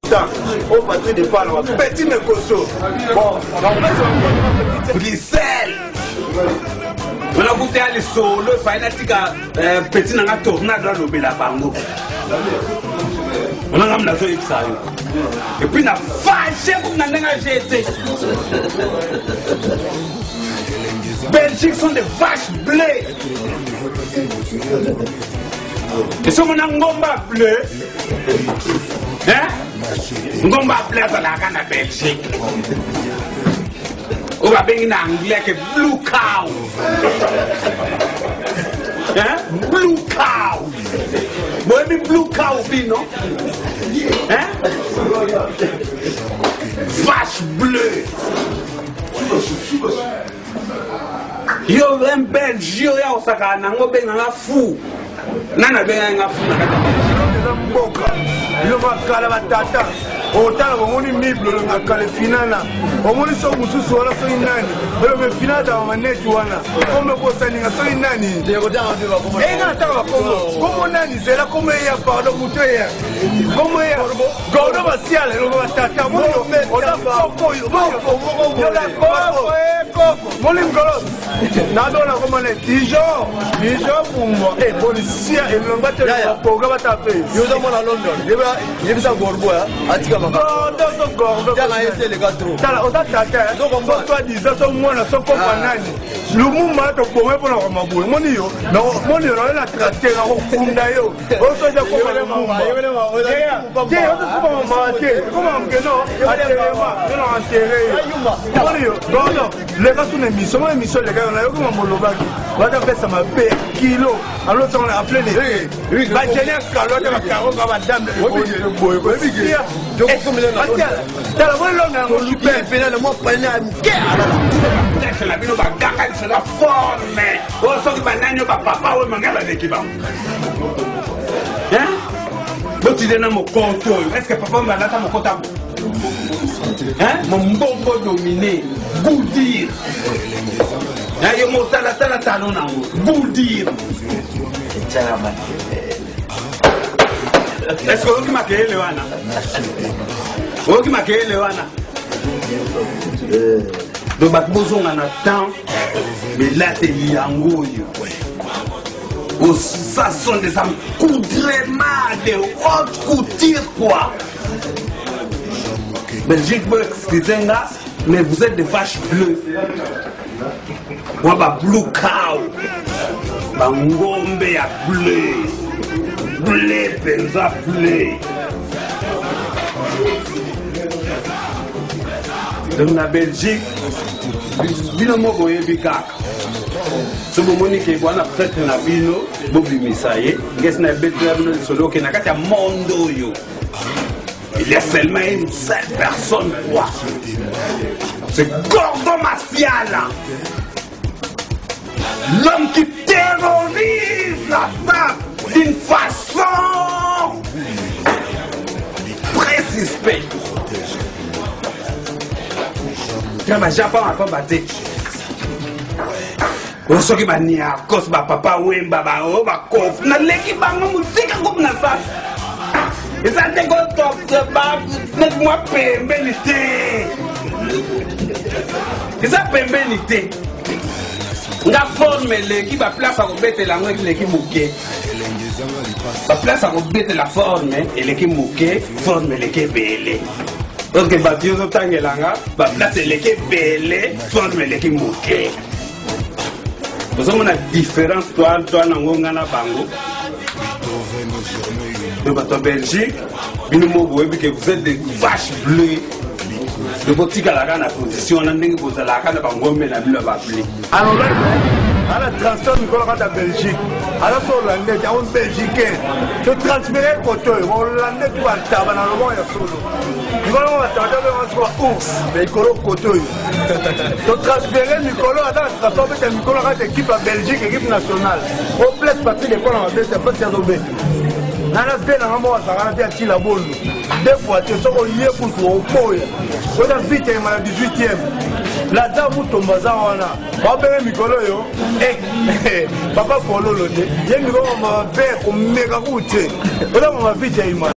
temps. Au patron de Palma, petit Nekoso. Bon, Grisel. On a goûté à les solo, il petit n'a tornade dans le Bango. On a ramené ça. Et puis, on a fâché comme on a jeté. Belgique sont des vaches bleues. Et si on a un gomba bleu, hein? Un gomba bleu dans la canne à Belgique. On va bien en anglais que blue cow. Hein? Blue cow. Vous avez blue cow, non? Hein? Vache bleue. Yo un Belge, yo ya osaka nango benga fou. Nana benga fou. Mboka. Yo bakala batata. Otala bomoni miblo na kale finana. Omoni so mususu wala so inani. Belo me finada maneti wana. Ome bosani nga so inani. Ndeko dama biba komo. Ena taka komo. Komo nani zela komo ya pardon mutoya. Komo ya godo basiale lo batata. Moni oda koko yo. Yo la koko. Moni ngolo. Nado na komo ne Dijon. Dijon pour policier et l'ongate le programme tapé. Yo do mona London. Yeba sa gorbo ya. Atika maka. Gordo. Tala ese le gatro. Tala oda tata. Donc on va toi dire ça mona so ko banani. Lumuma to ko pour na maboue. Moni yo. No moni yo na traiter na ko funda yo. O so ja ko mama. Yo to mama te. Comment que non? Non enterré. Moni yo. Gordo. Les gars sont émission les gars on a yo ko molobaki. Va ta faire ça ma paix kilo. Alors on a appelé les va tenir calotte avec caro comme madame de boy. Donc comme les là. T'as la bonne langue on lui paye pénal moi prendre à me. C'est la bino ba gaka c'est la forme. O so ki banani ba papa o mangala de kiba. Hein? Boti de na mo konto. Est-ce que papa m'a lata mo konta? Hein? Mon mbongo dominé. Goudir. Ya yo mo tala talo nango. Goudir. Est-ce que vous m'avez le wana? Vous m'avez le wana? Donc, on a temps, mais là, c'est yango. Ça sont des âmes coudrement de haute couture, quoi. Belgique, vous excusez là, mais vous êtes des vaches bleues. Moi, blue cow. Ngombe ya bleu. Bleu, penza bleu. Donc la Belgique, bino moko yebika. So bomoni ke bwana peut-être na bino bobi misaye, ngesi na betra bino solo ke na kati ya mondo yo. Il y a seulement une seule personne quoi. C'est Gordo Maciala. L'homme qui terrorise la femme d'une façon très suspecte. Quand ma Japon a combattu, on sait que ma nia, cause ma papa wemba ba o ba kof, na leki ba musique comme na ça. Et ça te go top de ba, net moi pembelité. Et ça pembelité. Nga forme l'équipe va place à rebêter la main l'équipe mouquée. La place à rebêter la forme et l'équipe mouquée, forme l'équipe belle. Donc va dire autant que l'anga, va place l'équipe belle, forme l'équipe mouquée. Vous avez une différence toi n'angonga na bango. De votre Belgique, vous êtes des vaches bleues. De votre tigre à la position, on a dit que vous allez à la bangomme et la ville va appeler. Alors là, à la transfert de la Belgique, alors que l'Hollandais, il y a un Belgicain, je transférais le côté, l'Hollandais qui va le tabac dans le monde, il y a solo. Il va le tabac, ours, mais il colle au côté. Je transférais Nicolas, attends, transférer Nicolas à l'équipe Belgique, équipe nationale. Au place, parce que les fois, on va faire, c'est pas si on va nana bena ngamo wasakana te atila bolu deux fois te soko yé pour au poya on a vite ma 18e la damu tombaza wana ba bele mikolo yo papa pololo te ye mikolo ma be ko meka kuche on a ma vite ima